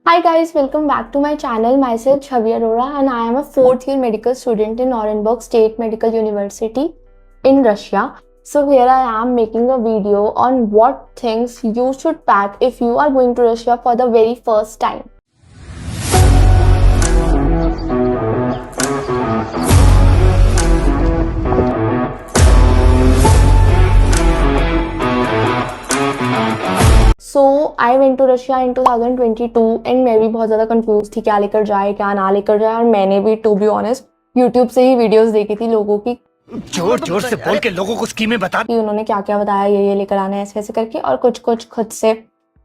Hi guys, welcome back to my channel. Myself Chavi Arora and I am a 4th year medical student in Orenburg State Medical University in Russia. So here I am making a video on what things you should pack if you are going to Russia for the very first time. So I went to Russia in 2022 and मैं भी बहुत ज़्यादा confuse थी क्या लेकर जाए क्या ना लेकर जाए। और मैंने भी टू बी ऑनेस्ट यूट्यूब से ही वीडियोस देखी थी लोगों की, जोर जोर से बोल के लोगों को स्कीमें बता कि उन्होंने क्या क्या बताया ये लेकर आना है ऐसे ऐसे करके, और कुछ कुछ खुद से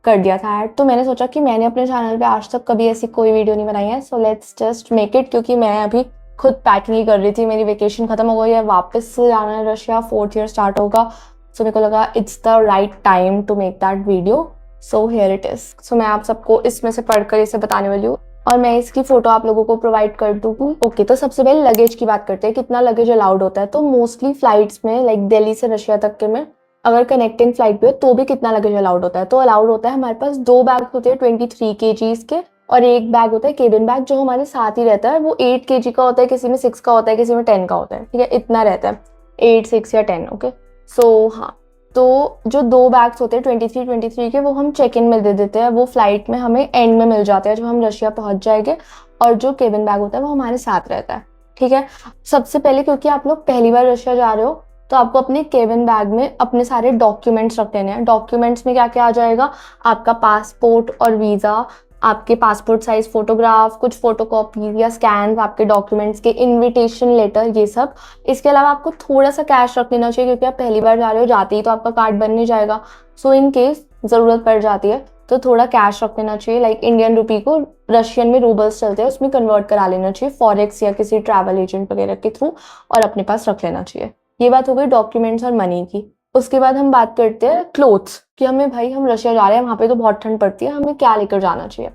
कर दिया था ऐड। तो मैंने सोचा कि मैंने अपने चैनल पे आज तक कभी ऐसी कोई वीडियो नहीं बनाई है, so let's just make it. क्योंकि मैं अभी खुद पैकिंग ही कर रही थी, मेरी वेकेशन खत्म हो गई है, वापस जाना है रशिया, 4th ईयर स्टार्ट होगा। सो मेरे को लगा it's the right time to make that video, so here it is. So मैं आप सबको इसमें से पढ़कर इसे बताने वाली हूँ और मैं इसकी फोटो आप लोगों को प्रोवाइड कर दूंगी। ओके, तो सबसे पहले लगेज की बात करते हैं, कितना लगेज अलाउड होता है। तो मोस्टली फ्लाइट्स में लाइक दिल्ली से रशिया तक के में अगर कनेक्टिंग फ्लाइट पे तो भी कितना लगेज अलाउड होता है। तो अलाउड होता है हमारे पास 2 बैग होते हैं 23 kgs के, और एक बैग होता है केबिन बैग जो हमारे साथ ही रहता है। वो 8 kg का होता है, किसी में 6 का होता है, किसी में 10 का होता है। ठीक है, इतना रहता है 8, 6 या 10। ओके, सो हाँ, तो जो 2 बैग्स होते हैं 23 के, वो हम चेक इन में दे देते हैं। वो फ्लाइट में हमें एंड में मिल जाते हैं जब हम रशिया पहुंच जाएंगे। और जो केबिन बैग होता है वो हमारे साथ रहता है। ठीक है, सबसे पहले क्योंकि आप लोग पहली बार रशिया जा रहे हो तो आपको अपने केबिन बैग में अपने सारे डॉक्यूमेंट्स रख लेने हैं। डॉक्यूमेंट्स में क्या क्या आ जाएगा, आपका पासपोर्ट और वीज़ा, आपके पासपोर्ट साइज फोटोग्राफ, कुछ फोटोकॉपीज या स्कैन आपके डॉक्यूमेंट्स के, इनविटेशन लेटर, ये सब। इसके अलावा आपको थोड़ा सा कैश रख लेना चाहिए क्योंकि आप पहली बार जा रहे हो, जाते ही तो आपका कार्ड बन नहीं जाएगा। सो इन केस ज़रूरत पड़ जाती है तो थोड़ा कैश रख लेना चाहिए। लाइक इंडियन रुपी को रशियन में रूबल्स चलते हैं, उसमें कन्वर्ट करा लेना चाहिए फॉरेक्स या किसी ट्रैवल एजेंट वगैरह के थ्रू, और अपने पास रख लेना चाहिए। ये बात हो गई डॉक्यूमेंट्स और मनी की। उसके बाद हम बात करते हैं क्लोथ्स कि हमें भाई हम रशिया जा रहे हैं, वहाँ पे तो बहुत ठंड पड़ती है, हमें क्या लेकर जाना चाहिए।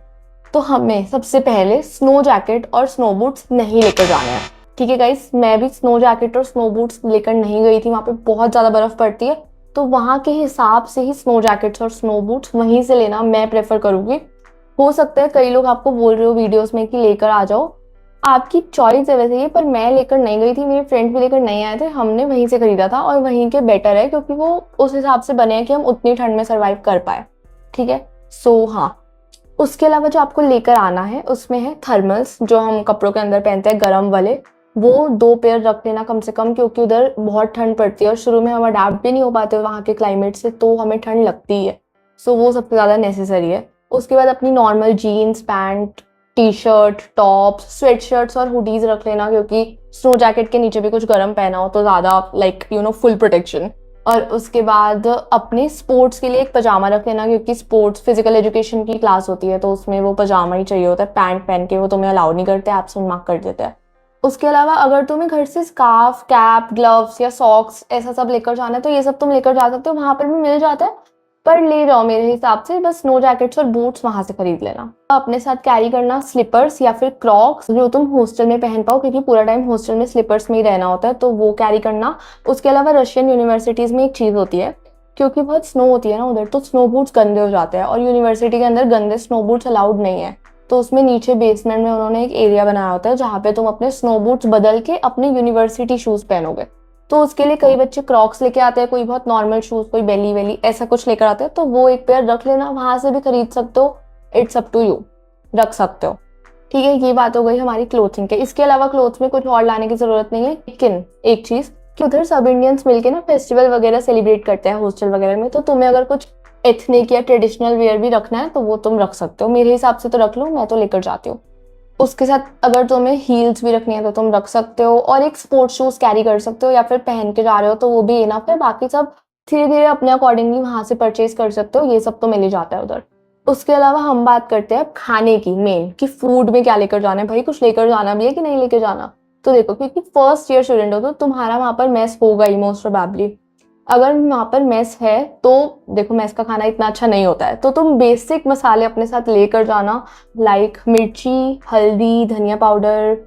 तो हमें सबसे पहले स्नो जैकेट और स्नो बूट्स नहीं लेकर जाने हैं। ठीक है गाइस, मैं भी स्नो जैकेट और स्नो बूट्स लेकर नहीं गई थी, वहाँ पे बहुत ज़्यादा बर्फ़ पड़ती है। तो वहाँ के हिसाब से ही स्नो जैकेट्स और स्नो बूट्स वहीं से लेना मैं प्रेफर करूँगी। हो सकता है कई लोग आपको बोल रहे हो वीडियोज़ में कि लेकर आ जाओ, आपकी चॉइस है वैसे ये, पर मैं लेकर नहीं गई थी, मेरे फ्रेंड भी लेकर नहीं आए थे, हमने वहीं से खरीदा था और वहीं के बेटर है क्योंकि वो उस हिसाब से बने हैं कि हम उतनी ठंड में सर्वाइव कर पाए। ठीक है, सो हाँ, उसके अलावा जो आपको लेकर आना है उसमें है थर्मल्स, जो हम कपड़ों के अंदर पहनते हैं गर्म वाले, वो 2 पेयर रख लेना कम से कम, क्योंकि उधर बहुत ठंड पड़ती है और शुरू में हम अडेप्ट भी नहीं हो पाते वहाँ के क्लाइमेट से, तो हमें ठंड लगती है। सो वो सबसे ज़्यादा नेसेसरी है। उसके बाद अपनी normal jeans, pants, T shirt, tops, sweatshirts और हुडीज रख लेना, क्योंकि स्नो जैकेट के नीचे भी कुछ गर्म पहना हो तो ज़्यादा लाइक फुल प्रोटेक्शन। और उसके बाद अपने स्पोर्ट्स के लिए एक पजामा रख लेना, क्योंकि स्पोर्ट्स फिजिकल एजुकेशन की क्लास होती है तो उसमें वो पजामा ही चाहिए होता है। पैंट पहन के वो तुम्हें अलाउ नहीं करते, एब्सेंट मार्क कर देते हैं। उसके अलावा अगर तुम्हें घर से स्कार्फ, कैप, ग्लव्स या सॉक्स ऐसा सब लेकर जाना है तो ये सब तुम लेकर जा सकते हो, वहाँ पर भी मिल जाता है, पर ले जाओ मेरे हिसाब से बस स्नो जैकेट्स और बूट्स वहाँ से खरीद लेना। अपने साथ कैरी करना स्लीपर्स या फिर क्रॉक्स जो तुम हॉस्टल में पहन पाओ, क्योंकि पूरा टाइम हॉस्टल में स्लीपर्स में ही रहना होता है, तो वो कैरी करना। उसके अलावा रशियन यूनिवर्सिटीज़ में एक चीज़ होती है, क्योंकि बहुत स्नो होती है ना उधर, तो स्नो बूट्स गंदे हो जाते हैं और यूनिवर्सिटी के अंदर गंदे स्नो बूट्स अलाउड नहीं है। तो उसमें नीचे बेसमेंट में उन्होंने एक एरिया बनाया होता है जहाँ पे तुम अपने स्नो बूट्स बदल के अपने यूनिवर्सिटी शूज़ पहनोगे। तो उसके लिए कई बच्चे क्रॉक्स लेके आते हैं, कोई बहुत नॉर्मल शूज़, कोई बेली वेली ऐसा कुछ लेकर आते हैं, तो वो एक पेयर रख लेना, वहाँ से भी खरीद सकते हो, इट्स अप टू यू, रख सकते हो। ठीक है, ये बात हो गई हमारी क्लोथिंग के। इसके अलावा क्लोथ्स में कुछ और लाने की ज़रूरत नहीं है, लेकिन एक चीज़ कि उधर सब इंडियंस मिलके ना फेस्टिवल वगैरह सेलिब्रेट करते हैं हॉस्टल वगैरह में, तो तुम्हें अगर कुछ एथनिक या ट्रेडिशनल वेयर भी रखना है तो वो तुम रख सकते हो। मेरे हिसाब से तो रख लो, मैं तो लेकर जाती हूँ। उसके साथ अगर तुम्हें हील्स भी रखनी है तो तुम रख सकते हो, और एक स्पोर्ट्स शूज़ कैरी कर सकते हो या फिर पहन के जा रहे हो तो वो भी इनफ है। बाकी सब धीरे धीरे अपने अकॉर्डिंगली वहाँ से परचेज कर सकते हो, ये सब तो मिल ही जाता है उधर। उसके अलावा हम बात करते हैं खाने की, मेन कि फूड में क्या लेकर जाना है। भाई कुछ लेकर जाना भी है कि नहीं लेकर जाना, तो देखो क्योंकि फर्स्ट ईयर स्टूडेंट हो तो तुम्हारा वहाँ पर मेस होगा ही मोस्ट प्रोबेबली। अगर वहाँ पर मेस है तो देखो मेस का खाना इतना अच्छा नहीं होता है, तो तुम बेसिक मसाले अपने साथ लेकर जाना, लाइक मिर्ची, हल्दी, धनिया पाउडर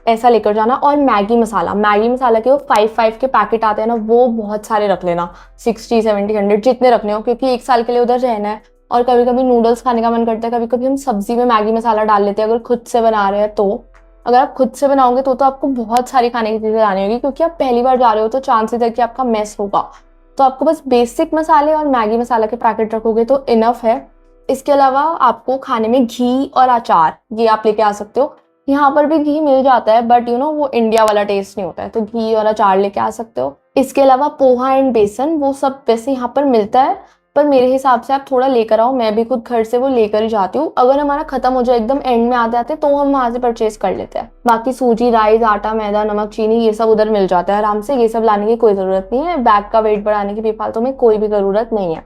ऐसा लेकर जाना। और मैगी मसाला के वो 5 के पैकेट आते हैं ना, वो बहुत सारे रख लेना, 60, 70, 100 जितने रखने हो, क्योंकि 1 साल के लिए उधर रहना है और कभी कभी नूडल्स खाने का मन करता है, कभी कभी हम सब्जी में मैगी मसाला डाल लेते हैं अगर खुद से बना रहे हैं तो। अगर आप खुद से बनाओगे तो आपको बहुत सारी खाने की चीज़ें लानी होगी, क्योंकि आप पहली बार जा रहे हो तो चांसेस है कि आपका मेस होगा। तो आपको बस बेसिक मसाले और मैगी मसाला के पैकेट रखोगे तो इनफ है। इसके अलावा आपको खाने में घी और अचार ये आप लेके आ सकते हो। यहाँ पर भी घी मिल जाता है बट वो इंडिया वाला टेस्ट नहीं होता है, तो घी और अचार लेके आ सकते हो। इसके अलावा पोहा एंड बेसन वो सब वैसे यहाँ पर मिलता है, पर मेरे हिसाब से आप थोड़ा लेकर आओ। मैं भी खुद घर से वो लेकर ही जाती हूँ। अगर हमारा खत्म हो जाए एकदम एंड में आते आते तो हम वहां से परचेज कर लेते हैं। बाकी सूजी, राइस, आटा, मैदा, नमक, चीनी ये सब उधर मिल जाता है आराम से। ये सब लाने की कोई जरूरत नहीं है। बैग का वेट बढ़ाने की बेफालतू में कोई भी जरूरत नहीं है।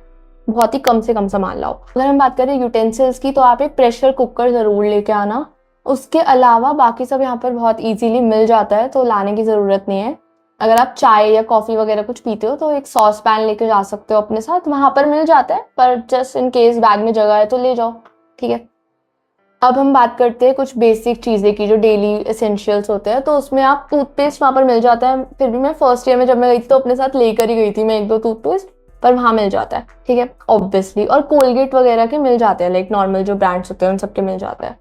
बहुत ही कम से कम सामान लाओ। अगर हम बात करें यूटेंसिल्स की तो आप एक प्रेशर कुकर जरूर लेके आना। उसके अलावा बाकी सब यहाँ पर बहुत इजीली मिल जाता है, तो लाने की ज़रूरत नहीं है। अगर आप चाय या कॉफ़ी वगैरह कुछ पीते हो तो एक सॉस पैन लेके जा सकते हो अपने साथ, वहाँ पर मिल जाता है, पर जस्ट इन केस बैग में जगह है तो ले जाओ, ठीक है। अब हम बात करते हैं कुछ बेसिक चीज़ें की जो डेली एसेंशियल्स होते हैं। तो उसमें आप टूथपेस्ट वहाँ पर मिल जाता है। फिर भी मैं फर्स्ट ईयर में जब मैं गई थी तो अपने साथ लेकर ही गई थी मैं 1-2 टूथपेस्ट, पर वहाँ मिल जाता है, ठीक है, ऑब्वियसली। और कोलगेट वगैरह के मिल जाते हैं, लाइक नॉर्मल जो ब्रांड्स होते हैं उन सबके मिल जाता है।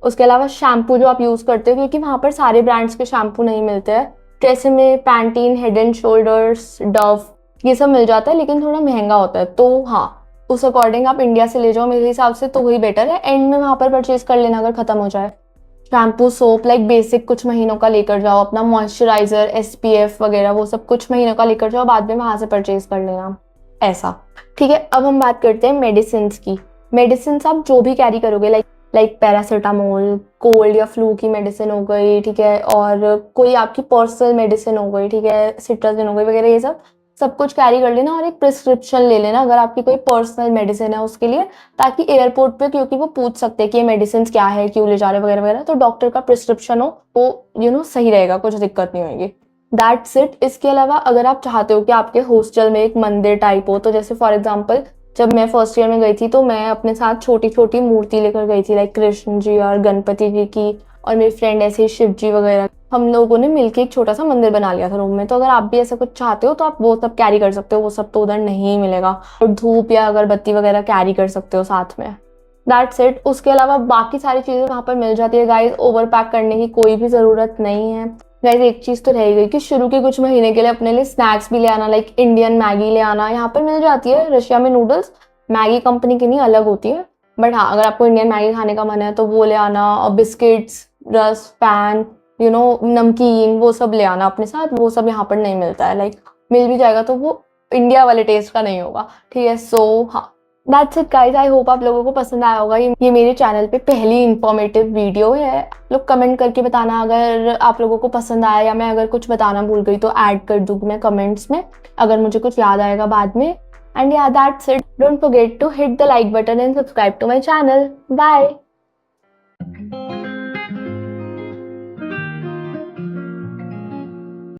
उसके अलावा शैम्पू जो आप यूज़ करते हो, क्योंकि वहाँ पर सारे ब्रांड्स के शैम्पू नहीं मिलते हैं, जैसे में Pantene, head and shoulders, Dove ये सब मिल जाता है, लेकिन थोड़ा महंगा होता है। तो हाँ, उस अकॉर्डिंग आप इंडिया से ले जाओ मेरे हिसाब से तो वही बेटर है। एंड में वहाँ पर परचेज कर लेना अगर खत्म हो जाए। शैम्पू, सोप लाइक बेसिक कुछ महीनों का लेकर जाओ। अपना मॉइस्चराइजर, SPF वगैरह वो सब कुछ महीनों का लेकर जाओ, बाद में वहाँ से परचेज कर लेना, ऐसा, ठीक है। अब हम बात करते हैं मेडिसिन की। मेडिसिन आप जो भी कैरी करोगे, लाइक पैरासीटामोल, कोल्ड या फ्लू की मेडिसिन हो गई, ठीक है, और कोई आपकी पर्सनल मेडिसिन हो गई, ठीक है, सिट्राजिन हो गई वगैरह, ये सब कुछ कैरी कर लेना। और एक प्रिस्क्रिप्शन ले लेना अगर आपकी कोई पर्सनल मेडिसिन है उसके लिए, ताकि एयरपोर्ट पे, क्योंकि वो पूछ सकते हैं कि ये मेडिसिन क्या है, क्यों ले जा रहे वगैरह वगैरह, तो डॉक्टर का प्रिस्क्रिप्शन हो वो सही रहेगा, कुछ दिक्कत नहीं होगी। That's it. इसके अलावा अगर आप चाहते हो कि आपके हॉस्टल में एक मंदिर टाइप हो, तो जैसे फॉर एग्जाम्पल जब मैं फर्स्ट ईयर में गई थी तो मैं अपने साथ छोटी छोटी मूर्ति लेकर गई थी, लाइक कृष्ण जी और गणपति जी की, और मेरी फ्रेंड ऐसे शिव जी वगैरह। हम लोगों ने मिलकर एक छोटा सा मंदिर बना लिया था रूम में। तो अगर आप भी ऐसा कुछ चाहते हो तो आप वो सब कैरी कर सकते हो, वो सब तो उधर नहीं मिलेगा। और धूप या अगरबत्ती वगैरह कैरी कर सकते हो साथ में। That's it. उसके अलावा बाकी सारी चीज़ें वहाँ पर मिल जाती है गाइज। ओवर पैक करने की कोई भी ज़रूरत नहीं है गाइज। एक चीज़ तो रह गई कि शुरू के कुछ महीने के लिए अपने लिए स्नैक्स भी ले आना, लाइक इंडियन मैगी ले आना। यहाँ पर मिल जाती है रशिया में नूडल्स, मैगी कंपनी की नहीं, अलग होती है। बट हाँ, अगर आपको इंडियन मैगी खाने का मन है तो वो ले आना। और बिस्किट्स, रस, पैन, नमकीन वो सब ले आना अपने साथ। वो सब यहाँ पर नहीं मिलता है, लाइक मिल भी जाएगा तो वो इंडिया वाले टेस्ट का नहीं होगा, ठीक है। सो हाँ, that's it guys. I hope आप लोगों को पसंद आया होगा। ये मेरे चैनल पे पहली इंफॉर्मेटिव वीडियो है। लोग कमेंट करके बताना अगर आप लोगों को पसंद आया, या मैं अगर कुछ बताना भूल गई तो ऐड कर दूंगी मैं कमेंट्स में, अगर मुझे कुछ याद आएगा बाद में। And yeah, that's it. Don't forget to hit the like button and subscribe to my channel. Bye.